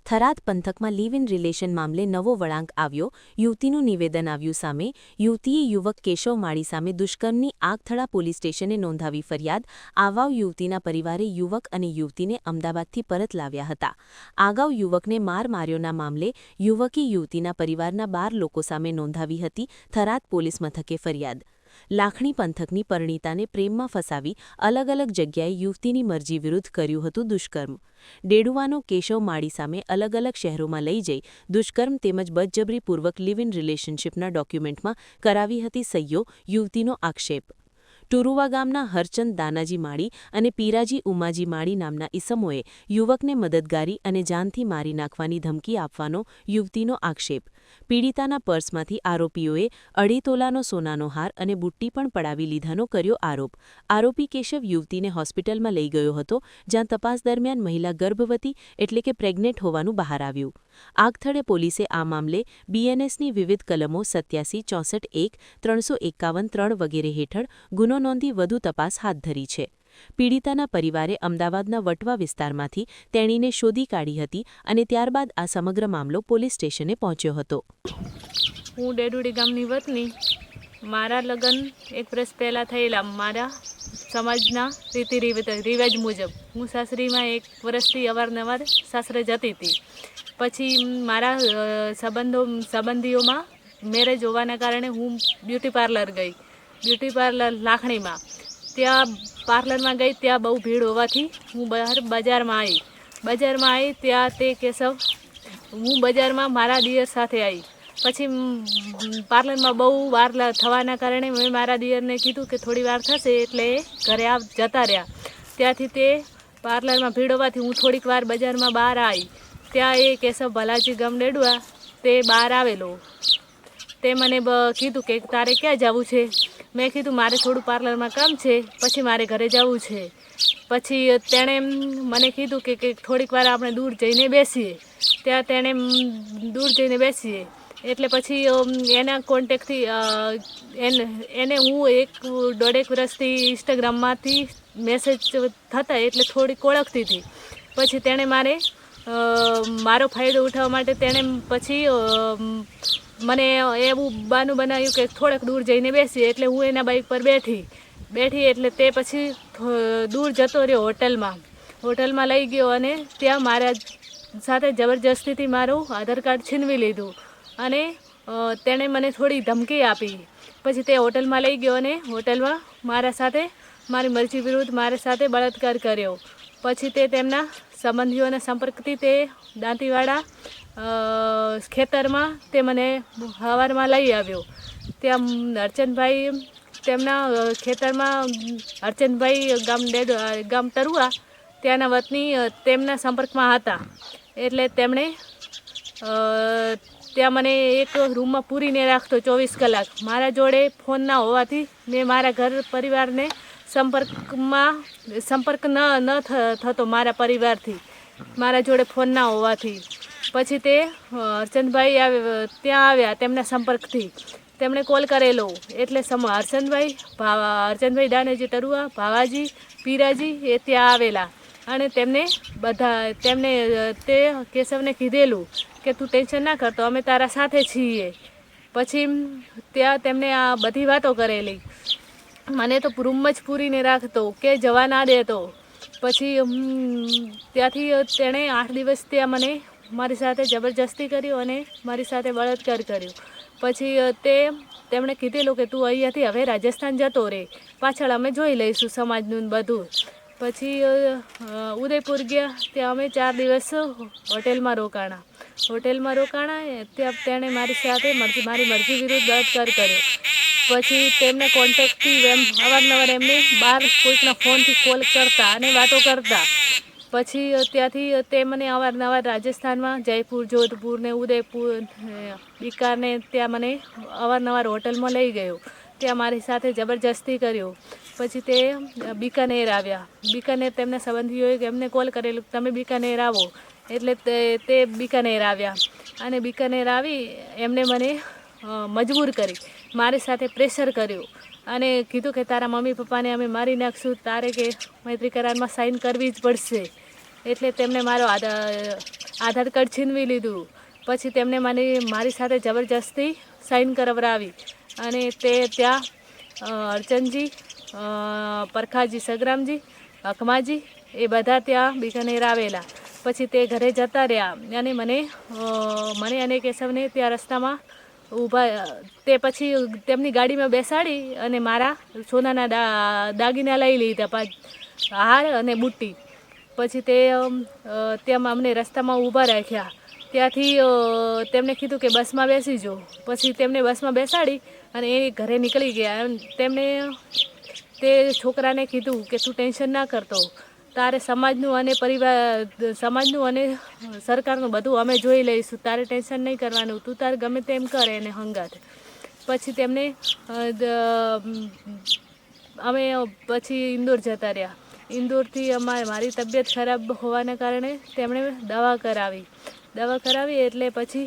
થરાદ પંથકમાં live in relation મામલે નવો વળાંક આવ્યો. યુવતીનું નિવેદન આવ્યું સામે. યુવતીએ યુવક કેશવ માળી સામે દુષ્કર્મની આગથળા પોલીસ સ્ટેશને નોંધાવી ફરિયાદ. આવાવ યુવતીના પરિવારે યુવક અને યુવતીને અમદાવાદથી પરત લાવ્યા હતા. અગાઉ યુવકને માર માર્યોના મામલે યુવકે યુવતીના પરિવારના 12 લોકો સામે નોંધાવી હતી થરાદ પોલીસ મથકે ફરિયાદ. લાખણી પંથકની પરિણીતાને પ્રેમમાં ફસાવી અલગ અલગ જગ્યાએ યુવતીની મરજી વિરુદ્ધ કર્યું હતું દુષ્કર્મ. ડેડુવાનો કેશવ માળી સામે અલગ અલગ શહેરોમાં લઈ જઈ દુષ્કર્મ તેમજ બળજબરીપૂર્વક લિવ ઇન રિલેશનશીપના ડોક્યુમેન્ટમાં કરાવી હતી સહીઓ. યુવતીનો આક્ષેપ. ટુરુવા ગામના હરચંદ દાનાજી માળી અને પીરાજી ઉમાજી માળી નામના ઈસમોએ યુવકને મદદગારી અને જાનથી મારી નાખવાની ધમકી આપવાનો યુવતીનો આક્ષેપ. પીડિતાના પર્સમાંથી આરોપીઓએ 2.5 તોલાનો સોનાનો હાર અને બુટ્ટી પણ પડાવી લીધાનો કર્યો આરોપ. આરોપી કેશવ યુવતીને હોસ્પિટલમાં લઈ ગયો હતો, જ્યાં તપાસ દરમિયાન મહિલા ગર્ભવતી એટલે કે પ્રેગ્નેન્ટ હોવાનું બહાર આવ્યું. આગથળે પોલીસે આ મામલે બીએનએસની વિવિધ કલમો 87, 64, 1, 351, 3 વગેરે હેઠળ ગુનો નોંધી વધુ તપાસ હાથ ધરી છે. પીડિતાના પરિવારે અમદાવાદના વટવા વિસ્તારમાંથી તેણીને શોધી કાઢી હતી અને ત્યારબાદ આ સમગ્ર મામલો પોલીસ સ્ટેશને પહોંચ્યો હતો. હું ડેડુડી ગામની વતની. મારા લગ્ન 1 વર્ષ પહેલાં થયેલા. મારા સમાજના રીતિ રિવાજ મુજબ હું સાસરીમાં 1 વર્ષથી અવારનવાર સાસરે જતી હતી. પછી મારા સંબંધીઓમાં મેરેજ હોવાના કારણે હું બ્યુટી પાર્લર ગઈ. બ્યુટી પાર્લર લાખણીમાં. ત્યાં પાર્લરમાં ગઈ, ત્યાં બહુ ભીડ હોવાથી હું બજારમાં આવી. ત્યાં તે કેશવ હું બજારમાં મારા દિયર સાથે આવી. પછી પાર્લરમાં બહુ વાર થવાના કારણે મેં મારા દિયરને કીધું કે થોડી વાર થશે એટલે ઘરે જતા રહ્યા. ત્યાંથી તે પાર્લરમાં ભીડ હોવાથી હું થોડીક વાર બજારમાં બહાર આવી. ત્યાં એ કેશવ ભલાજી ગમડેડુઆ તે બહાર આવેલો. તે મને કીધું કે તારે ક્યાં જવું છે? મેં કીધું મારે થોડું પાર્લરમાં કામ છે, પછી મારે ઘરે જવું છે. પછી તેણે મને કીધું કે થોડીક વાર આપણે દૂર જઈને બેસીએ. ત્યાં તેણે દૂર જઈને બેસીએ એટલે પછી એના કોન્ટેક્ટથી એને હું 1.5 વર્ષથી ઇન્સ્ટાગ્રામમાંથી મેસેજ થતા એટલે થોડીક ઓળખતી હતી. પછી તેણે મારો ફાયદો ઉઠાવવા માટે તેણે પછી મને એવું બહાનું બનાવ્યું કે થોડાક દૂર જઈને બેસીએ. એટલે હું એના બાઇક પર બેઠી એટલે તે પછી દૂર જતો રહ્યો હોટલમાં લઈ ગયો અને ત્યાં મારા સાથે જબરજસ્તીથી મારું આધાર કાર્ડ છીનવી લીધું અને તેણે મને થોડી ધમકી આપી. પછી તે હોટલમાં લઈ ગયો અને હોટલમાં મારી મરજી વિરુદ્ધ મારી સાથે બળાત્કાર કર્યો. પછી તે તેમના સંબંધીઓના સંપર્કથી તે દાંતીવાડા ખેતરમાં તે મને સવારમાં લઈ આવ્યો. ત્યાં હરચંદભાઈ તેમના ખેતરમાં હરચંદભાઈ ગામ ટરુઆ ત્યાંના વતની તેમના સંપર્કમાં હતા. એટલે તેમણે ત્યાં મને એક રૂમમાં પૂરીને રાખતો 24 કલાક. મારા જોડે ફોન ના હોવાથી મેં મારા ઘર પરિવારને સંપર્ક ન થતો મારા પરિવારથી, મારા જોડે ફોન ના હોવાથી. પછી તે હરચંદભાઈ ત્યાં આવ્યા તેમના સંપર્કથી. તેમણે કોલ કરેલો એટલે હરચંદભાઈ દાનેજી ટરુઆ, ભાવાજી, પીરાજી એ ત્યાં આવેલા અને તેમને તે કેશવને કીધેલું કે તું ટેન્શન ના કરતો, અમે તારા સાથે છીએ. પછી ત્યાં તેમને આ બધી વાતો કરેલી. મને તો રૂમમાં જ પૂરીને રાખતો કે જવા ના દેતો. પછી ત્યાંથી તેણે 8 દિવસ ત્યાં મારી સાથે જબરજસ્તી કર્યું અને મારી સાથે બળાત્કાર કર્યો. પછી તેમણે કીધેલું કે તું અહીંયાથી હવે રાજસ્થાન જતો રહે, પાછળ અમે જોઈ લઈશું સમાજનું બધું. પછી ઉદયપુર ગયા. ત્યાં અમે 4 દિવસ હોટેલમાં રોકાણા. ત્યાં તેણે મારી સાથે મારી મરજી વિરુદ્ધ બળાત્કાર કર્યો. પછી તેમના કોન્ટેક્ટથી અવારનવાર એમને બહાર કોઈકના ફોનથી કોલ કરતા અને વાતો કરતા. પછી ત્યાંથી તે મને અવારનવાર રાજસ્થાનમાં જયપુર, જોધપુર ને ઉદયપુર, બીકાને ત્યાં મને અવારનવાર હોટલમાં લઈ ગયો. ત્યાં મારી સાથે જબરજસ્તી કર્યો. પછી તે બીકાનેર આવ્યા. બીકાનેર તેમના સંબંધીઓએ એમને કોલ કરેલો તમે બીકાનેર આવો. એટલે તે બીકાનેર આવ્યા અને બીકાનેર આવી એમને મને મજબૂર કરી, મારી સાથે પ્રેશર કર્યું અને કીધું કે તારા મમ્મી પપ્પાને અમે મારી નાખશું, તારે કે મૈત્રી કરારમાં સાઇન કરવી જ પડશે. એટલે તેમણે મારો આધાર કાર્ડ છીનવી લીધું. પછી તેમણે મારી સાથે જબરજસ્તી સાઈન કરાવરાવી અને તે ત્યાં અર્ચનજી, પરખાજી સગરામજી, અકમાજી એ બધા ત્યાં બિકાનેર આવેલા. પછી તે ઘરે જતા રહ્યા અને મને અને કેશવને ત્યાં રસ્તામાં તે પછી તેમની ગાડીમાં બેસાડી અને મારા સોનાના દાગીના લઈ લીધા, હાર અને બુટ્ટી. પછી તે ત્યાં અમને રસ્તામાં ઊભા રાખ્યા. ત્યાંથી તેમણે કીધું કે બસમાં બેસી જાઓ. પછી તેમને બસમાં બેસાડી અને એ ઘરે નીકળી ગયા. તેમણે તે છોકરાને કીધું કે તું ટેન્શન ના કરતો, તારે સમાજનું અને સમાજનું અને સરકારનું બધું અમે જોઈ લઈશું, તારે ટેન્શન નહીં કરવાનું, તું તારે ગમે તેમ કરે એને હંગાત. પછી તેમને અમે પછી ઇન્દોર જતા રહ્યા. ઇન્દોરથી મારી તબિયત ખરાબ હોવાના કારણે તેમણે દવા કરાવી એટલે પછી